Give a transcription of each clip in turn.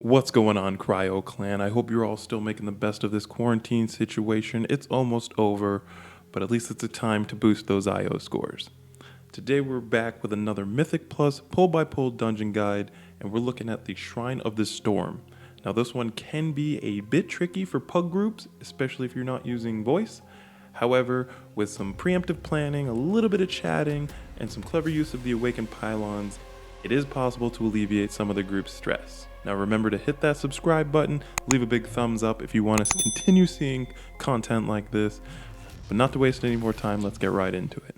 What's going on, Cryo Clan? I hope you're all still making the best of this quarantine situation. It's almost over, but at least it's a time to boost those IO scores. Today we're back with another Mythic Plus pull-by-pull dungeon guide, and we're looking at the Shrine of the Storm. Now this one can be a bit tricky for PUG groups, especially if you're not using voice. However, with some preemptive planning, a little bit of chatting, and some clever use of the awakened pylons, it is possible to alleviate some of the group's stress. Now remember to hit that subscribe button, leave a big thumbs up if you want us to continue seeing content like this. But not to waste any more time, let's get right into it.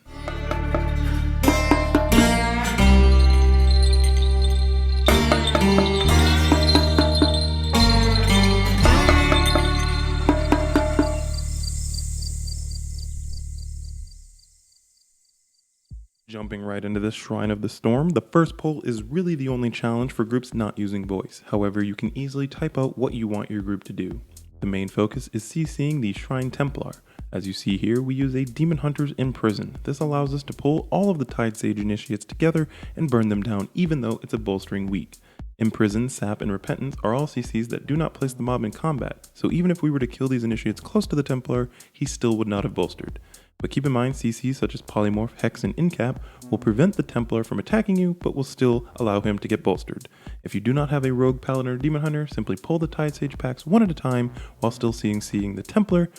Jumping right into this Shrine of the Storm, the first poll is really the only challenge for groups not using voice. However, you can easily type out what you want your group to do. The main focus is CCing the Shrine Templar. As you see here, we use a Demon Hunters in prison. This allows us to pull all of the Tide Sage initiates together and burn them down even though it's a bolstering week. Imprison, Sap, and Repentance are all CCs that do not place the mob in combat, so even if we were to kill these initiates close to the Templar, he still would not have bolstered. But keep in mind, CCs such as Polymorph, Hex, and Incap will prevent the Templar from attacking you, but will still allow him to get bolstered. If you do not have a Rogue, Paladin, or Demon Hunter, simply pull the Tide Sage packs one at a time while still seeing the Templar,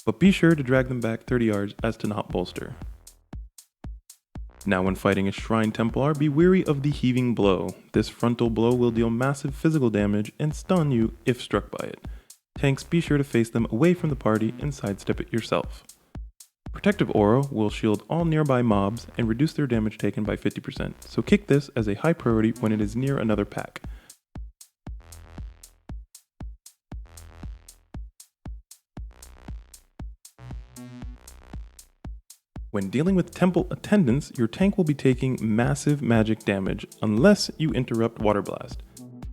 but be sure to drag them back 30 yards as to not bolster. Now when fighting a Shrine Templar, be wary of the Heaving Blow. This frontal blow will deal massive physical damage and stun you if struck by it. Tanks, be sure to face them away from the party and sidestep it yourself. Protective Aura will shield all nearby mobs and reduce their damage taken by 50%, so kick this as a high priority when it is near another pack. When dealing with temple attendants, your tank will be taking massive magic damage unless you interrupt Water Blast.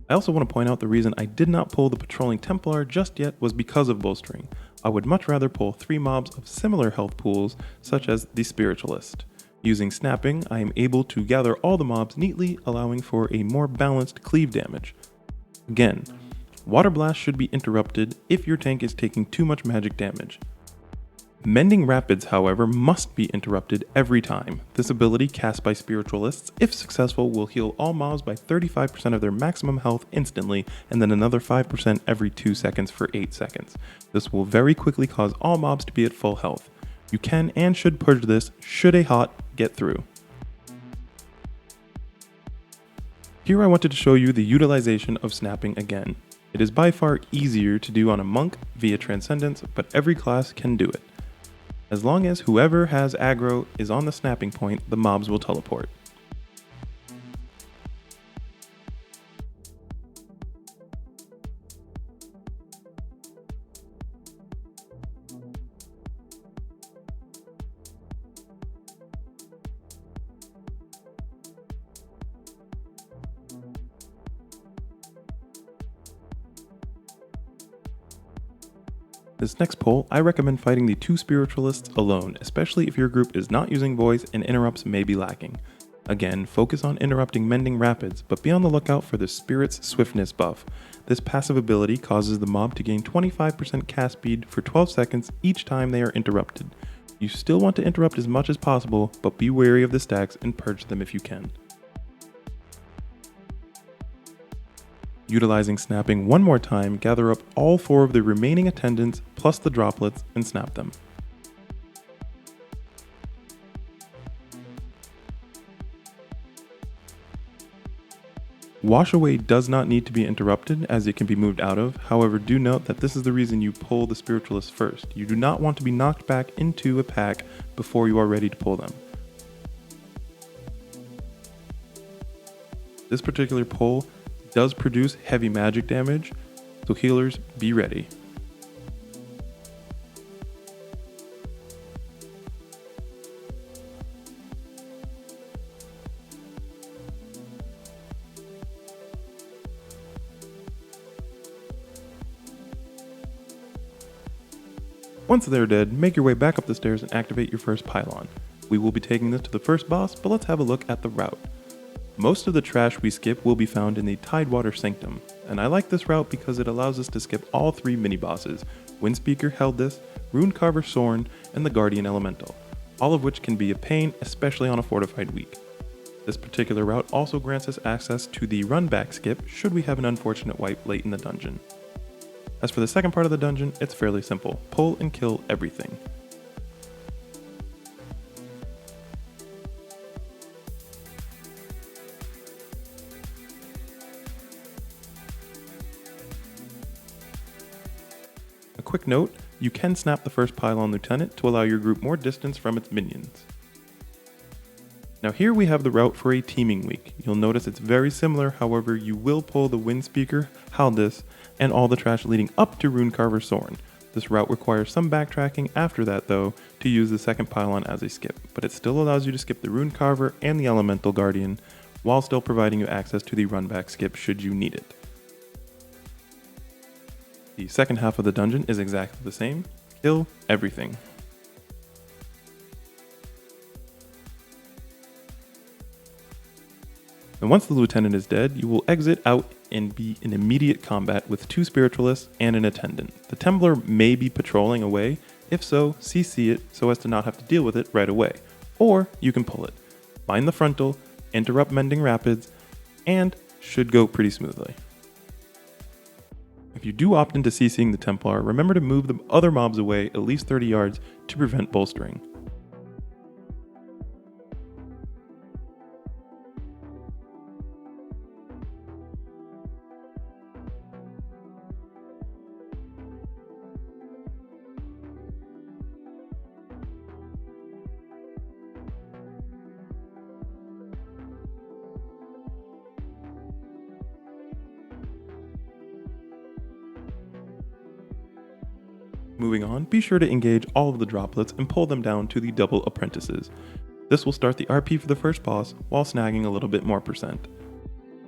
I also want to point out the reason I did not pull the Patrolling Templar just yet was because of bolstering. I would much rather pull 3 mobs of similar health pools, such as the Spiritualist. Using snapping, I am able to gather all the mobs neatly, allowing for a more balanced cleave damage. Again, Water Blast should be interrupted if your tank is taking too much magic damage. Mending Rapids, however, must be interrupted every time. This ability, cast by Spiritualists, if successful, will heal all mobs by 35% of their maximum health instantly, and then another 5% every 2 seconds for 8 seconds. This will very quickly cause all mobs to be at full health. You can and should purge this should a hot get through. Here I wanted to show you the utilization of snapping again. It is by far easier to do on a monk via Transcendence, but every class can do it. As long as whoever has aggro is on the snapping point, the mobs will teleport. This next poll, I recommend fighting the 2 Spiritualists alone, especially if your group is not using voice and interrupts may be lacking. Again, focus on interrupting Mending Rapids, but be on the lookout for the Spirit's Swiftness buff. This passive ability causes the mob to gain 25% cast speed for 12 seconds each time they are interrupted. You still want to interrupt as much as possible, but be wary of the stacks and purge them if you can. Utilizing snapping one more time, gather up all 4 of the remaining attendants plus the droplets and snap them. Wash Away does not need to be interrupted as it can be moved out of, however do note that this is the reason you pull the Spiritualists first. You do not want to be knocked back into a pack before you are ready to pull them. This particular pull does produce heavy magic damage, so healers, be ready. Once they're dead, make your way back up the stairs and activate your first pylon. We will be taking this to the first boss, but let's have a look at the route. Most of the trash we skip will be found in the Tidewater sanctum. and I like this route because it allows us to skip all 3 mini-bosses, Windspeaker Heldis, Runecarver Sorn, and the Guardian Elemental, all of which can be a pain, especially on a fortified week. This particular route also grants us access to the run-back skip should we have an unfortunate wipe late in the dungeon. As for the second part of the dungeon, it's fairly simple, pull and kill everything. A quick note, you can snap the first pylon lieutenant to allow your group more distance from its minions. Now here we have the route for a teaming week. You'll notice it's very similar, however you will pull the Windspeaker, Haldis, and all the trash leading up to Runecarver Sorn. This route requires some backtracking after that though to use the second pylon as a skip, but it still allows you to skip the Runecarver and the Elemental Guardian while still providing you access to the run-back skip should you need it. The second half of the dungeon is exactly the same, kill everything. And once the lieutenant is dead, you will exit out and be in immediate combat with 2 spiritualists and an attendant. The Templar may be patrolling away, if so, CC it so as to not have to deal with it right away. Or you can pull it, bind the frontal, interrupt mending rapids, and should go pretty smoothly. If you do opt into CCing the Templar, remember to move the other mobs away at least 30 yards to prevent bolstering. Moving on, be sure to engage all of the droplets and pull them down to the double apprentices. This will start the RP for the first boss while snagging a little bit more percent.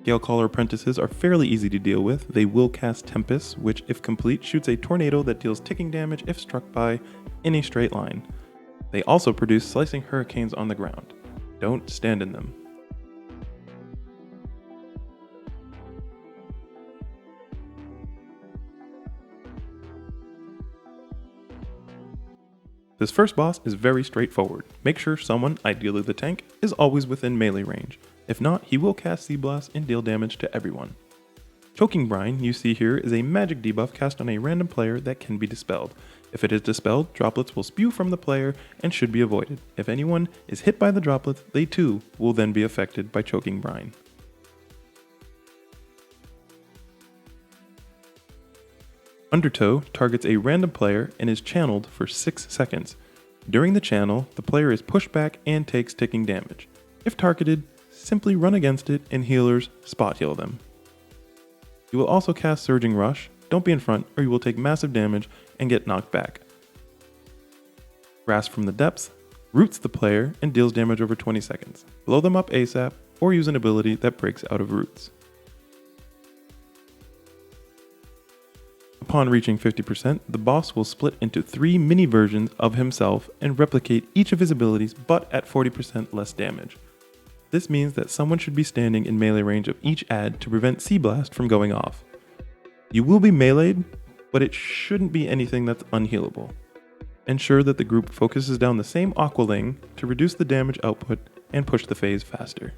Galecaller apprentices are fairly easy to deal with. They will cast Tempest, which if complete shoots a tornado that deals ticking damage if struck by in a straight line. They also produce slicing hurricanes on the ground. Don't stand in them. This first boss is very straightforward. Make sure someone, ideally the tank, is always within melee range. If not, he will cast Sea Blast and deal damage to everyone. Choking Brine, you see here, is a magic debuff cast on a random player that can be dispelled. If it is dispelled, droplets will spew from the player and should be avoided. If anyone is hit by the droplets, they too will then be affected by Choking Brine. Undertow targets a random player and is channeled for 6 seconds. During the channel, the player is pushed back and takes ticking damage. If targeted, simply run against it and healers spot heal them. You will also cast Surging Rush. Don't be in front or you will take massive damage and get knocked back. Grasp from the Depths roots the player and deals damage over 20 seconds. Blow them up ASAP or use an ability that breaks out of roots. Upon reaching 50%, the boss will split into 3 mini versions of himself and replicate each of his abilities but at 40% less damage. This means that someone should be standing in melee range of each ad to prevent Sea Blast from going off. You will be meleeed, but it shouldn't be anything that's unhealable. Ensure that the group focuses down the same Aqualing to reduce the damage output and push the phase faster.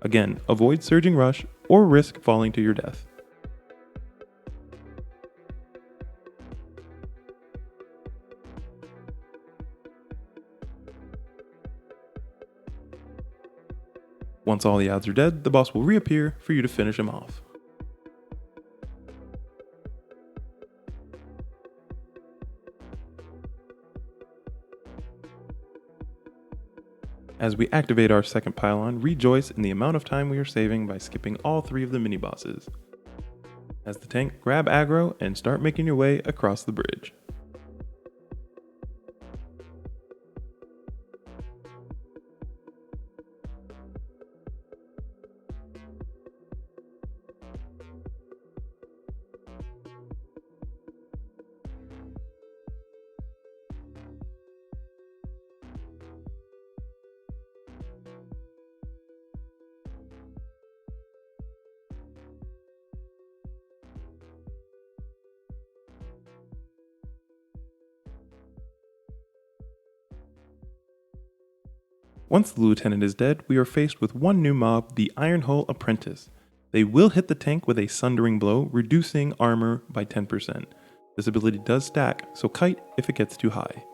Again, avoid Surging Rush or risk falling to your death. Once all the ads are dead, the boss will reappear for you to finish him off. As we activate our second pylon, rejoice in the amount of time we are saving by skipping all 3 of the mini-bosses. As the tank, grab aggro and start making your way across the bridge. Once the lieutenant is dead, we are faced with one new mob, the Iron Hull Apprentice. They will hit the tank with a sundering blow, reducing armor by 10%. This ability does stack, so kite if it gets too high.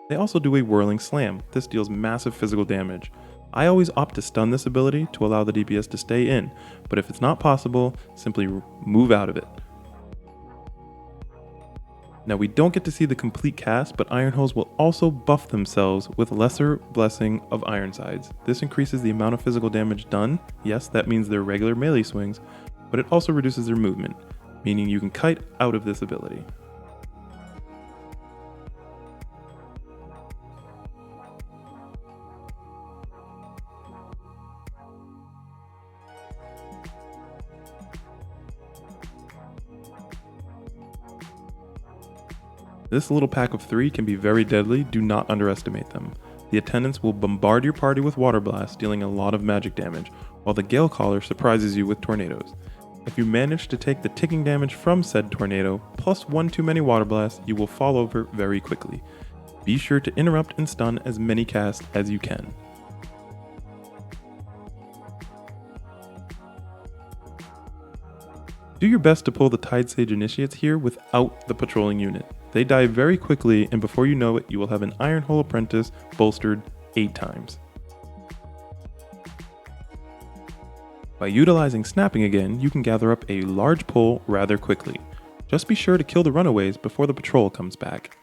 They also do a whirling slam. This deals massive physical damage. I always opt to stun this ability to allow the DPS to stay in, but if it's not possible, simply move out of it. Now we don't get to see the complete cast, but Iron Hulls will also buff themselves with Lesser Blessing of Ironsides. This increases the amount of physical damage done. Yes, that means their regular melee swings, but it also reduces their movement, meaning you can kite out of this ability. This little pack of 3 can be very deadly, do not underestimate them. The attendants will bombard your party with water blasts, dealing a lot of magic damage, while the Gale Caller surprises you with tornadoes. If you manage to take the ticking damage from said tornado, plus one too many water blasts, you will fall over very quickly. Be sure to interrupt and stun as many casts as you can. Do your best to pull the Tide Sage Initiates here without the patrolling unit. They die very quickly, and before you know it, you will have an Iron Hull Apprentice bolstered 8 times. By utilizing snapping again, you can gather up a large pull rather quickly. Just be sure to kill the runaways before the patrol comes back.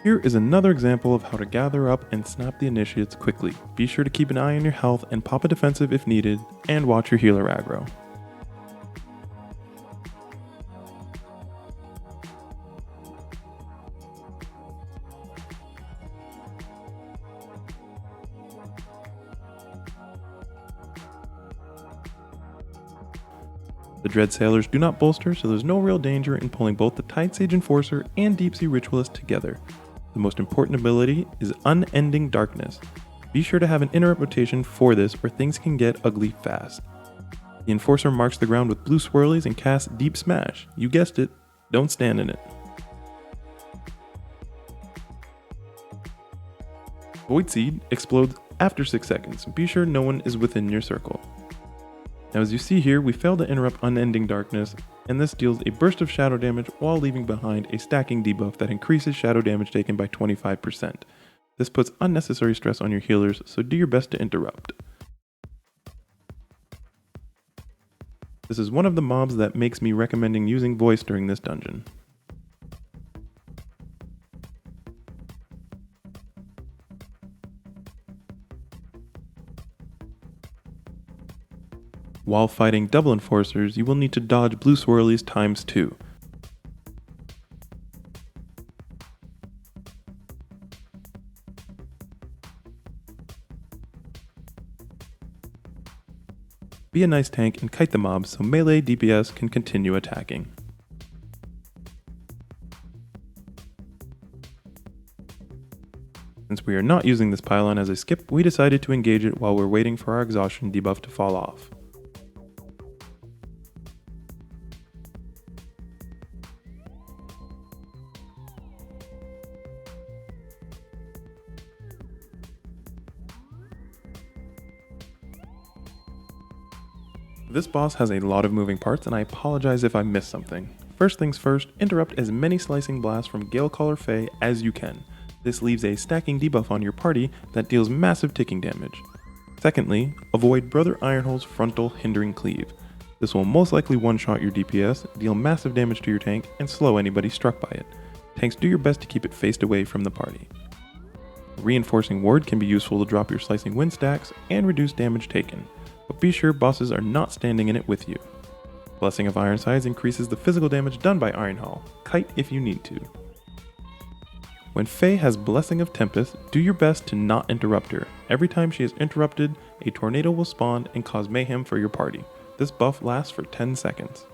Here is another example of how to gather up and snap the initiates quickly. Be sure to keep an eye on your health and pop a defensive if needed, and watch your healer aggro. The Dread Sailors do not bolster, so there's no real danger in pulling both the Tide Sage Enforcer and Deep Sea Ritualist together. The most important ability is Unending Darkness. Be sure to have an interrupt rotation for this, or things can get ugly fast. The Enforcer marks the ground with blue swirlies and casts Deep Smash. You guessed it, don't stand in it. Void Seed explodes after 6 seconds. Be sure no one is within your circle. Now as you see here, we failed to interrupt Unending Darkness, and this deals a burst of shadow damage while leaving behind a stacking debuff that increases shadow damage taken by 25%. This puts unnecessary stress on your healers, so do your best to interrupt. This is one of the mobs that makes me recommending using voice during this dungeon. While fighting double enforcers, you will need to dodge blue swirlies times 2. Be a nice tank and kite the mobs so melee DPS can continue attacking. Since we are not using this pylon as a skip, we decided to engage it while we're waiting for our exhaustion debuff to fall off. This boss has a lot of moving parts, and I apologize if I missed something. First things first, interrupt as many slicing blasts from Gale Caller Fae as you can. This leaves a stacking debuff on your party that deals massive ticking damage. Secondly, avoid Brother Ironhull's frontal hindering cleave. This will most likely one-shot your DPS, deal massive damage to your tank, and slow anybody struck by it. Tanks, do your best to keep it faced away from the party. Reinforcing Ward can be useful to drop your slicing wind stacks and reduce damage taken, but be sure bosses are not standing in it with you. Blessing of Ironsides increases the physical damage done by Iron Hull. Kite if you need to. When Faye has Blessing of Tempest, do your best to not interrupt her. Every time she is interrupted, a tornado will spawn and cause mayhem for your party. This buff lasts for 10 seconds.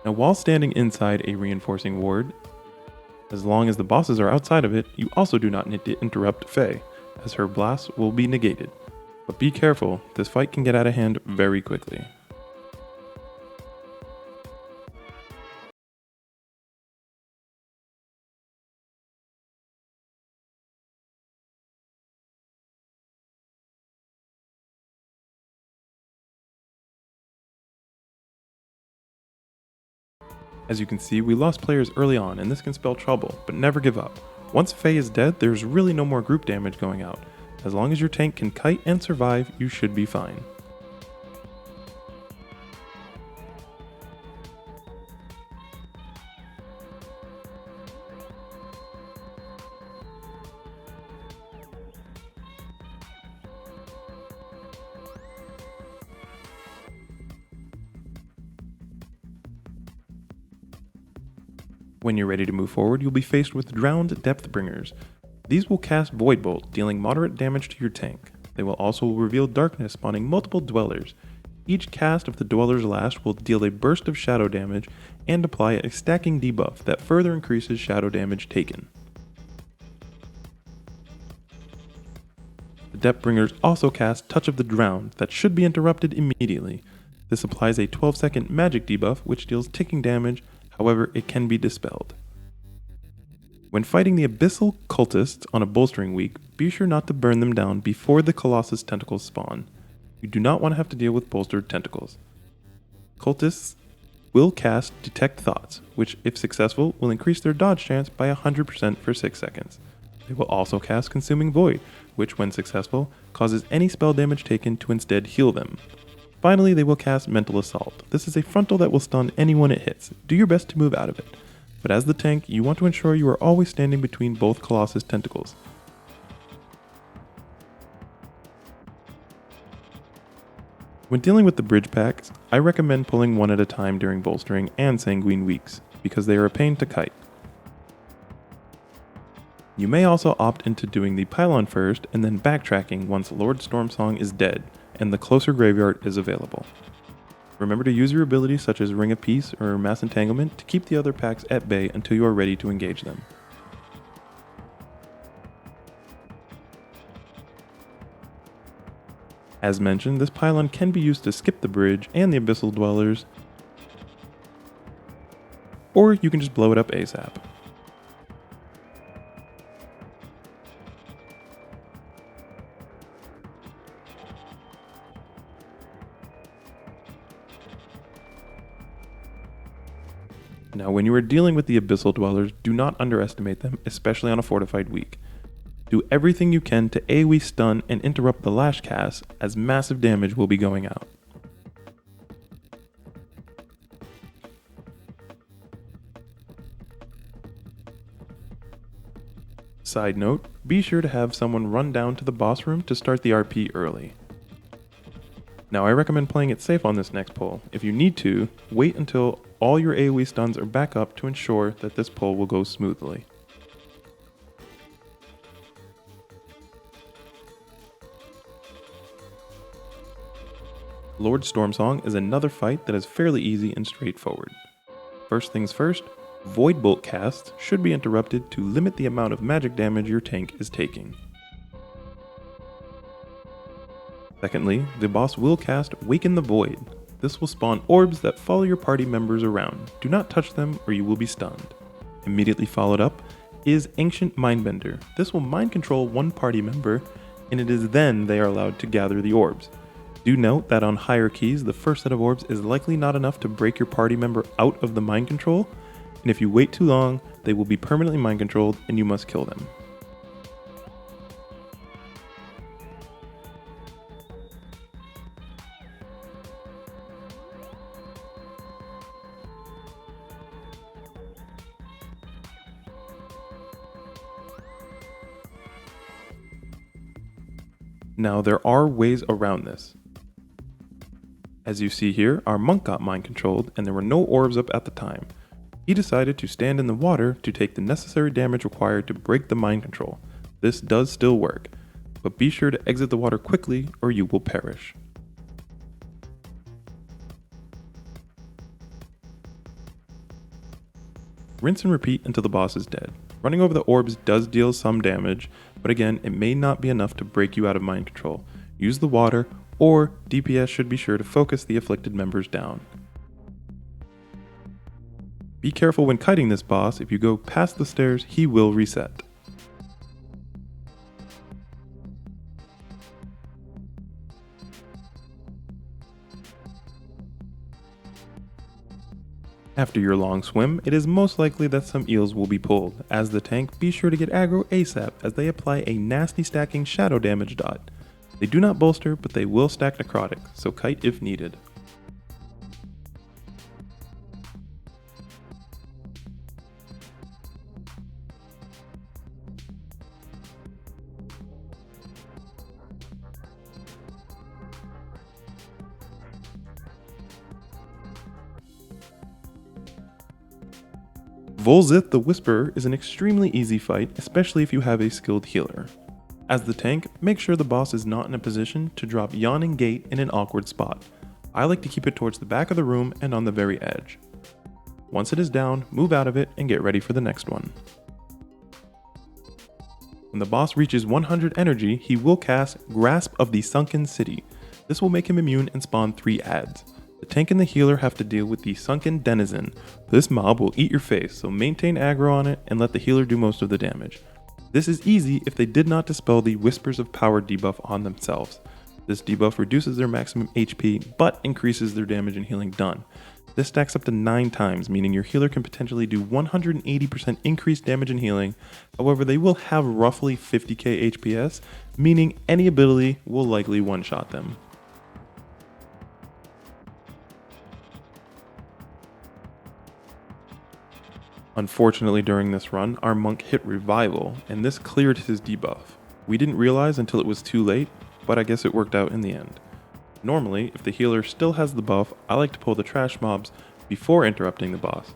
Now while standing inside a reinforcing ward, as long as the bosses are outside of it, you also do not need to interrupt Faye, as her blasts will be negated. But be careful, this fight can get out of hand very quickly. As you can see, we lost players early on and this can spell trouble, but never give up. Once Faye is dead, there's really no more group damage going out. As long as your tank can kite and survive, you should be fine. When you're ready to move forward, you'll be faced with Drowned Depthbringers. These will cast Void Bolt, dealing moderate damage to your tank. They will also reveal Darkness, spawning multiple Dwellers. Each cast of the Dweller's Lash will deal a burst of shadow damage and apply a stacking debuff that further increases shadow damage taken. The Depthbringers also cast Touch of the Drowned that should be interrupted immediately. This applies a 12-second magic debuff which deals ticking damage. However, it can be dispelled. When fighting the Abyssal Cultists on a bolstering week, be sure not to burn them down before the Colossus tentacles spawn. You do not want to have to deal with bolstered tentacles. Cultists will cast Detect Thoughts, which, if successful, will increase their dodge chance by 100% for 6 seconds. They will also cast Consuming Void, which, when successful, causes any spell damage taken to instead heal them. Finally, they will cast Mental Assault. This is a frontal that will stun anyone it hits. Do your best to move out of it. But as the tank, you want to ensure you are always standing between both Colossus tentacles. When dealing with the bridge packs, I recommend pulling one at a time during bolstering and sanguine weeks, because they are a pain to kite. You may also opt into doing the pylon first and then backtracking once Lord Stormsong is dead and the closer graveyard is available. Remember to use your abilities such as Ring of Peace or Mass Entanglement to keep the other packs at bay until you are ready to engage them. As mentioned, this pylon can be used to skip the bridge and the Abyssal Dwellers, or you can just blow it up ASAP. Now, when you are dealing with the Abyssal Dwellers, do not underestimate them, especially on a fortified week. Do everything you can to AoE stun and interrupt the lash cast, as massive damage will be going out. Side note, be sure to have someone run down to the boss room to start the RP early. Now I recommend playing it safe on this next pull. If you need to, wait until all your AoE stuns are back up to ensure that this pull will go smoothly. Lord Stormsong is another fight that is fairly easy and straightforward. First things first, Void Bolt casts should be interrupted to limit the amount of magic damage your tank is taking. Secondly, the boss will cast Waken the Void. This will spawn orbs that follow your party members around. Do not touch them or you will be stunned. Immediately followed up is Ancient Mindbender. This will mind control one party member, and it is then they are allowed to gather the orbs. Do note that on higher keys, the first set of orbs is likely not enough to break your party member out of the mind control, and if you wait too long, they will be permanently mind controlled and you must kill them. Now there are ways around this. As you see here, our monk got mind controlled and there were no orbs up at the time. He decided to stand in the water to take the necessary damage required to break the mind control. This does still work, but be sure to exit the water quickly or you will perish. Rinse and repeat until the boss is dead. Running over the orbs does deal some damage, but again, it may not be enough to break you out of mind control. Use the water, or DPS should be sure to focus the afflicted members down. Be careful when kiting this boss. If you go past the stairs, he will reset. After your long swim, it is most likely that some eels will be pulled. As the tank, be sure to get aggro ASAP as they apply a nasty stacking shadow damage dot. They do not bolster, but they will stack necrotic, so kite if needed. Volzith the Whisperer is an extremely easy fight, especially if you have a skilled healer. As the tank, make sure the boss is not in a position to drop Yawning Gate in an awkward spot. I like to keep it towards the back of the room and on the very edge. Once it is down, move out of it and get ready for the next one. When the boss reaches 100 energy, he will cast Grasp of the Sunken City. This will make him immune and spawn 3 adds. The tank and the healer have to deal with the Sunken Denizen. This mob will eat your face, so maintain aggro on it and let the healer do most of the damage. This is easy if they did not dispel the Whispers of Power debuff on themselves. This debuff reduces their maximum HP, but increases their damage and healing done. This stacks up to 9 times, meaning your healer can potentially do 180% increased damage and healing. However, they will have roughly 50k HPS, meaning any ability will likely one-shot them. Unfortunately, during this run, our monk hit revival, and this cleared his debuff. We didn't realize until it was too late, but I guess it worked out in the end. Normally, if the healer still has the buff, I like to pull the trash mobs before interrupting the boss.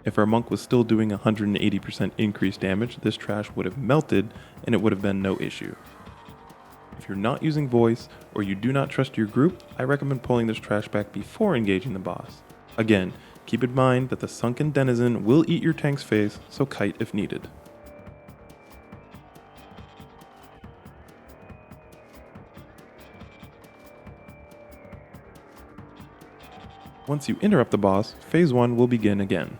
If our monk was still doing 180% increased damage, this trash would have melted and it would have been no issue. If you're not using voice or you do not trust your group, I recommend pulling this trash back before engaging the boss. Again, keep in mind that the Sunken Denizen will eat your tank's face, so kite if needed. Once you interrupt the boss, phase 1 will begin again.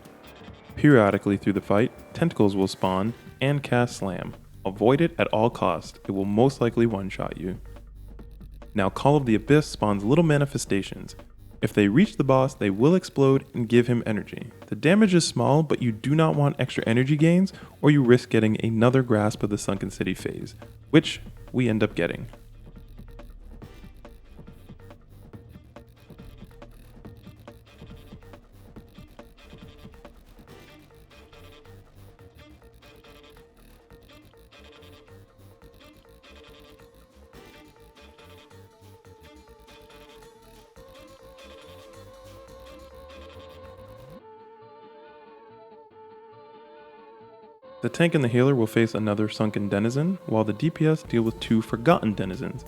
Periodically through the fight, tentacles will spawn and cast slam. Avoid it at all costs, it will most likely one-shot you. Now Call of the Abyss spawns little manifestations. If they reach the boss, they will explode and give him energy. The damage is small, but you do not want extra energy gains, or you risk getting another Grasp of the Sunken City phase, which we end up getting. The tank and the healer will face another Sunken Denizen, while the DPS deal with 2 Forgotten Denizens.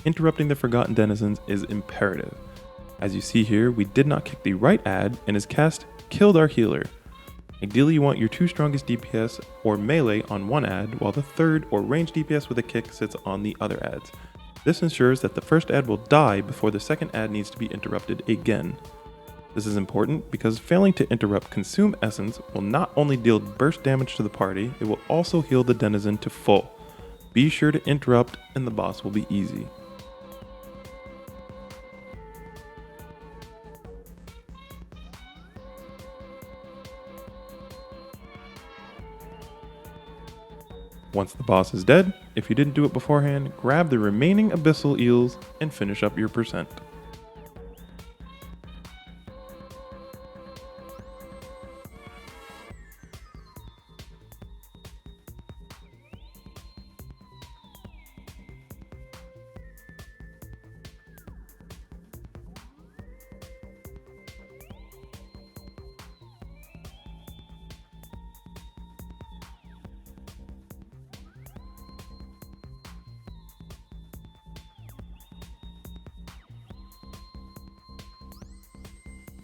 Interrupting the Forgotten Denizens is imperative. As you see here, we did not kick the right add, and his cast killed our healer. Ideally, you want your 2 strongest DPS or melee on one add, while the third or ranged DPS with a kick sits on the other adds. This ensures that the first add will die before the second add needs to be interrupted again. This is important because failing to interrupt Consume Essence will not only deal burst damage to the party, it will also heal the Denizen to full. Be sure to interrupt and the boss will be easy. Once the boss is dead, if you didn't do it beforehand, grab the remaining Abyssal Eels and finish up your percent.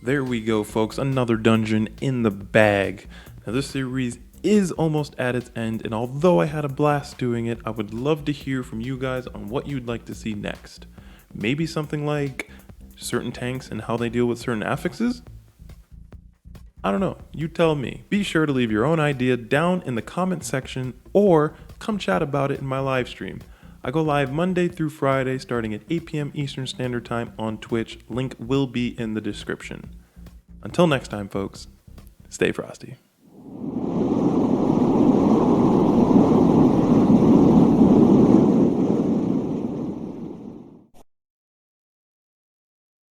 There we go, folks. Another dungeon in the bag. Now, this series is almost at its end, and although I had a blast doing it, I would love to hear from you guys on what you'd like to see next. Maybe something like certain tanks and how they deal with certain affixes? I don't know. You tell me. Be sure to leave your own idea down in the comment section or come chat about it in my live stream. I go live Monday through Friday starting at 8 p.m. Eastern Standard Time on Twitch. Link will be in the description. Until next time, folks, stay frosty.